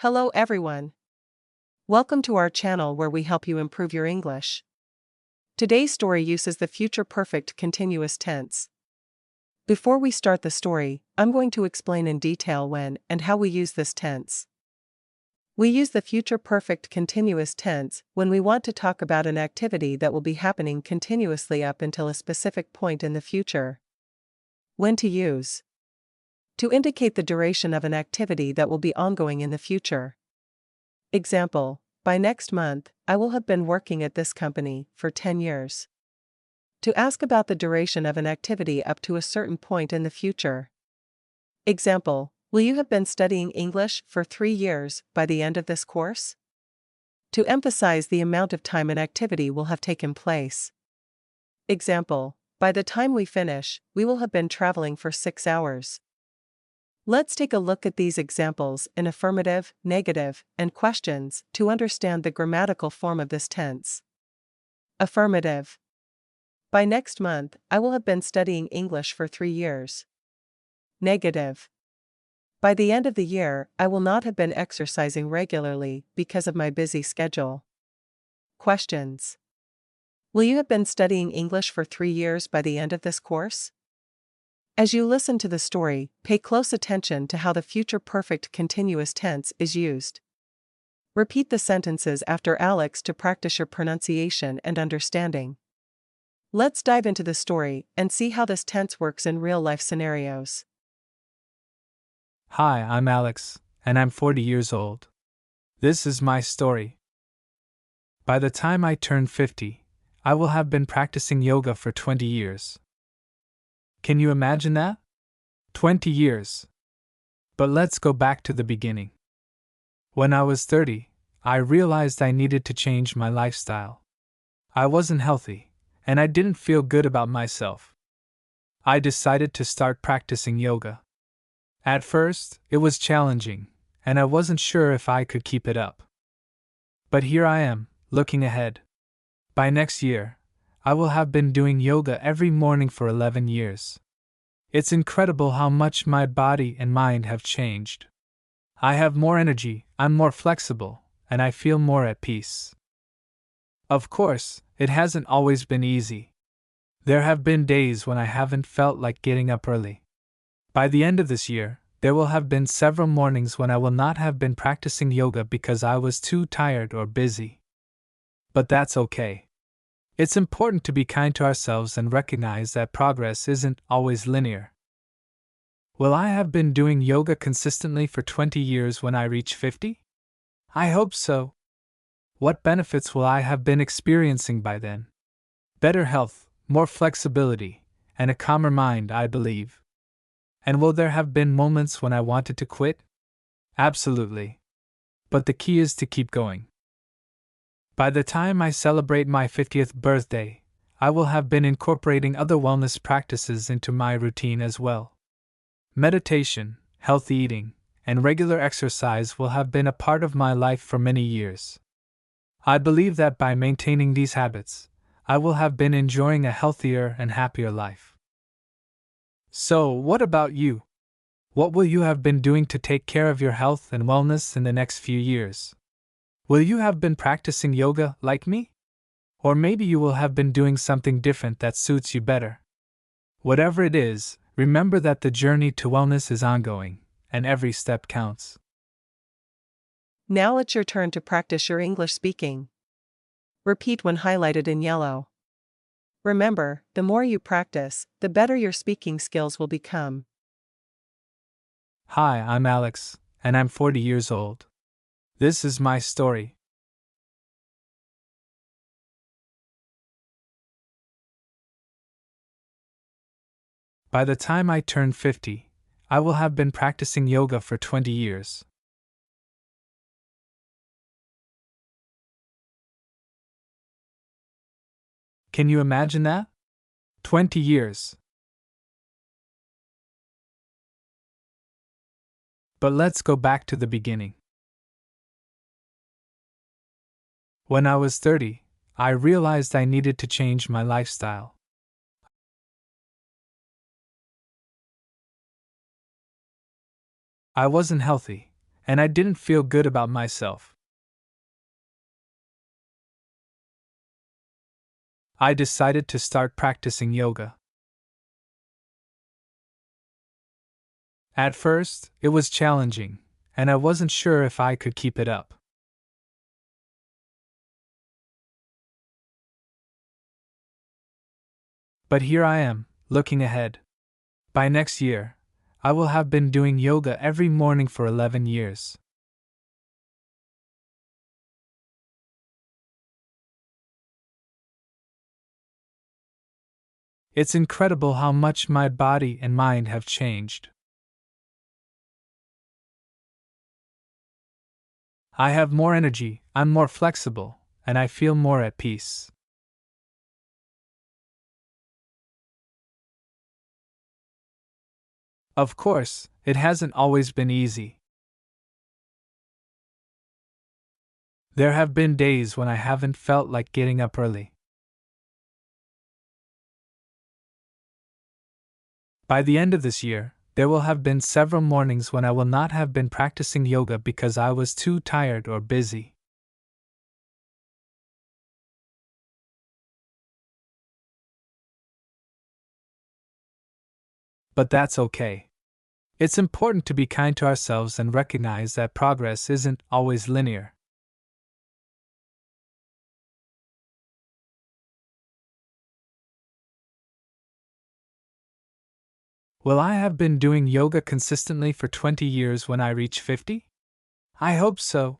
Hello everyone. Welcome to our channel where we help you improve your English. Today's story uses the future perfect continuous tense. Before we start the story, I'm going to explain in detail when and how we use this tense. We use the future perfect continuous tense when we want to talk about an activity that will be happening continuously up until a specific point in the future. When to use. To indicate the duration of an activity that will be ongoing in the future. Example, by next month, I will have been working at this company for 10 years. To ask about the duration of an activity up to a certain point in the future. Example, will you have been studying English for 3 years by the end of this course? To emphasize the amount of time an activity will have taken place. Example, by the time we finish, we will have been traveling for 6 hours. Let's take a look at these examples in affirmative, negative, and questions to understand the grammatical form of this tense. Affirmative. By next month, I will have been studying English for 3 years. Negative. By the end of the year, I will not have been exercising regularly because of my busy schedule. Questions. Will you have been studying English for 3 years by the end of this course? As you listen to the story, pay close attention to how the future perfect continuous tense is used. Repeat the sentences after Alex to practice your pronunciation and understanding. Let's dive into the story and see how this tense works in real-life scenarios. Hi, I'm Alex, and I'm 40 years old. This is my story. By the time I turn 50, I will have been practicing yoga for 20 years. Can you imagine that? 20 years. But let's go back to the beginning. When I was 30, I realized I needed to change my lifestyle. I wasn't healthy, and I didn't feel good about myself. I decided to start practicing yoga. At first, it was challenging, and I wasn't sure if I could keep it up. But here I am, looking ahead. By next year, I will have been doing yoga every morning for 11 years. It's incredible how much my body and mind have changed. I have more energy, I'm more flexible, and I feel more at peace. Of course, it hasn't always been easy. There have been days when I haven't felt like getting up early. By the end of this year, there will have been several mornings when I will not have been practicing yoga because I was too tired or busy. But that's okay. It's important to be kind to ourselves and recognize that progress isn't always linear. Will I have been doing yoga consistently for 20 years when I reach 50? I hope so. What benefits will I have been experiencing by then? Better health, more flexibility, and a calmer mind, I believe. And will there have been moments when I wanted to quit? Absolutely. But the key is to keep going. By the time I celebrate my 50th birthday, I will have been incorporating other wellness practices into my routine as well. Meditation, healthy eating, and regular exercise will have been a part of my life for many years. I believe that by maintaining these habits, I will have been enjoying a healthier and happier life. So, what about you? What will you have been doing to take care of your health and wellness in the next few years? Will you have been practicing yoga like me? Or maybe you will have been doing something different that suits you better. Whatever it is, remember that the journey to wellness is ongoing, and every step counts. Now it's your turn to practice your English speaking. Repeat when highlighted in yellow. Remember, the more you practice, the better your speaking skills will become. Hi, I'm Alex, and I'm 40 years old. This is my story. By the time I turn 50, I will have been practicing yoga for 20 years. Can you imagine that? 20 years. But let's go back to the beginning. When I was 30, I realized I needed to change my lifestyle. I wasn't healthy, and I didn't feel good about myself. I decided to start practicing yoga. At first, it was challenging, and I wasn't sure if I could keep it up. But here I am, looking ahead. By next year, I will have been doing yoga every morning for 11 years. It's incredible how much my body and mind have changed. I have more energy, I'm more flexible, and I feel more at peace. Of course, it hasn't always been easy. There have been days when I haven't felt like getting up early. By the end of this year, there will have been several mornings when I will not have been practicing yoga because I was too tired or busy. But that's okay. It's important to be kind to ourselves and recognize that progress isn't always linear. Will I have been doing yoga consistently for 20 years when I reach 50? I hope so.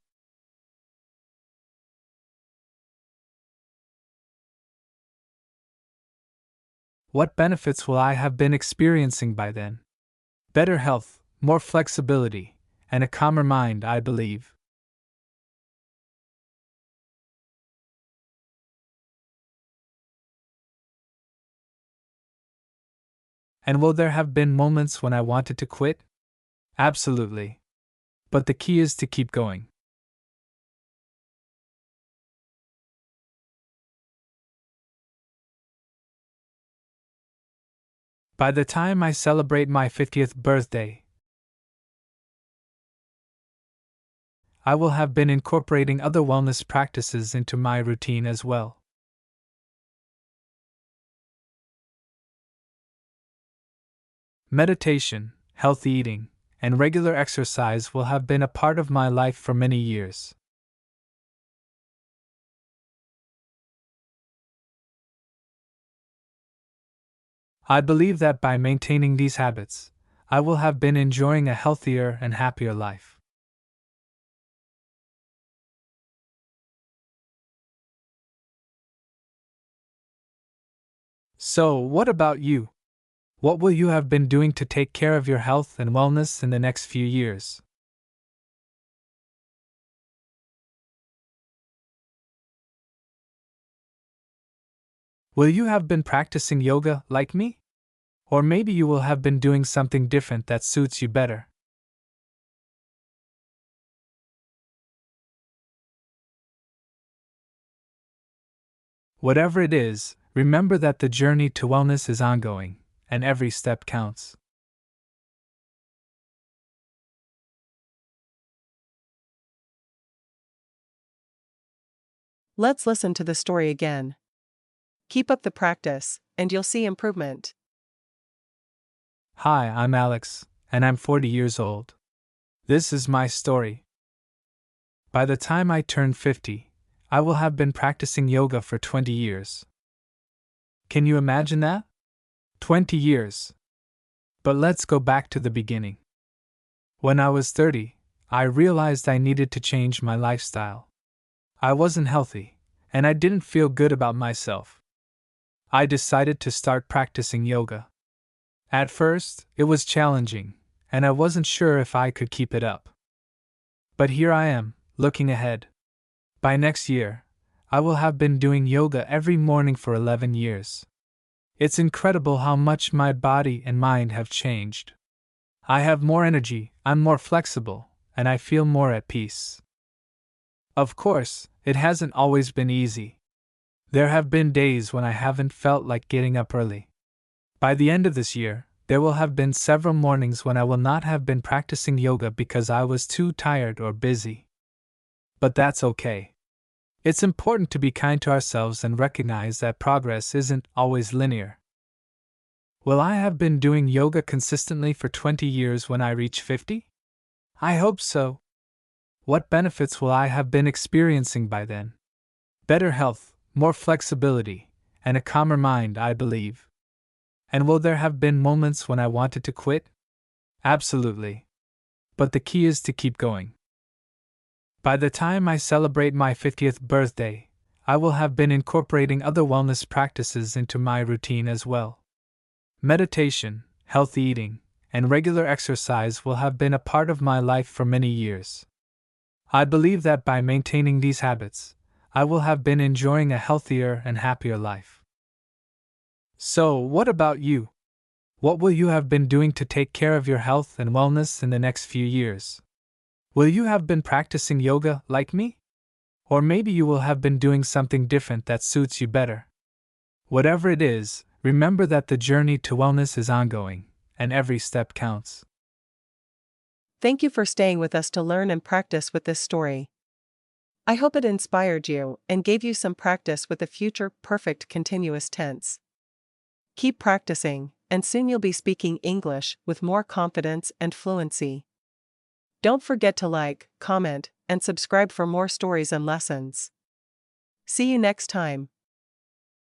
What benefits will I have been experiencing by then? Better health, more flexibility, and a calmer mind, I believe. And will there have been moments when I wanted to quit? Absolutely. But the key is to keep going. By the time I celebrate my 50th birthday, I will have been incorporating other wellness practices into my routine as well. Meditation, healthy eating, and regular exercise will have been a part of my life for many years. I believe that by maintaining these habits, I will have been enjoying a healthier and happier life. So, what about you? What will you have been doing to take care of your health and wellness in the next few years? Will you have been practicing yoga like me? Or maybe you will have been doing something different that suits you better. Whatever it is, remember that the journey to wellness is ongoing, and every step counts. Let's listen to the story again. Keep up the practice, and you'll see improvement. Hi, I'm Alex, and I'm 40 years old. This is my story. By the time I turn 50, I will have been practicing yoga for 20 years. Can you imagine that? 20 years. But let's go back to the beginning. When I was 30, I realized I needed to change my lifestyle. I wasn't healthy, and I didn't feel good about myself. I decided to start practicing yoga. At first, it was challenging, and I wasn't sure if I could keep it up. But here I am, looking ahead. By next year, I will have been doing yoga every morning for 11 years. It's incredible how much my body and mind have changed. I have more energy, I'm more flexible, and I feel more at peace. Of course, it hasn't always been easy. There have been days when I haven't felt like getting up early. By the end of this year, There will have been several mornings when I will not have been practicing yoga because I was too tired or busy. But that's okay. It's important to be kind to ourselves and recognize that progress isn't always linear. Will I have been doing yoga consistently for 20 years when I reach 50? I hope so. What benefits will I have been experiencing by then? Better health, more flexibility, and a calmer mind, I believe. And will there have been moments when I wanted to quit? Absolutely. But the key is to keep going. By the time I celebrate my 50th birthday, I will have been incorporating other wellness practices into my routine as well. Meditation, healthy eating, and regular exercise will have been a part of my life for many years. I believe that by maintaining these habits, I will have been enjoying a healthier and happier life. So, what about you? What will you have been doing to take care of your health and wellness in the next few years? Will you have been practicing yoga like me? Or maybe you will have been doing something different that suits you better. Whatever it is, remember that the journey to wellness is ongoing, and every step counts. Thank you for staying with us to learn and practice with this story. I hope it inspired you and gave you some practice with the future perfect continuous tense. Keep practicing, and soon you'll be speaking English with more confidence and fluency. Don't forget to like, comment, and subscribe for more stories and lessons. See you next time.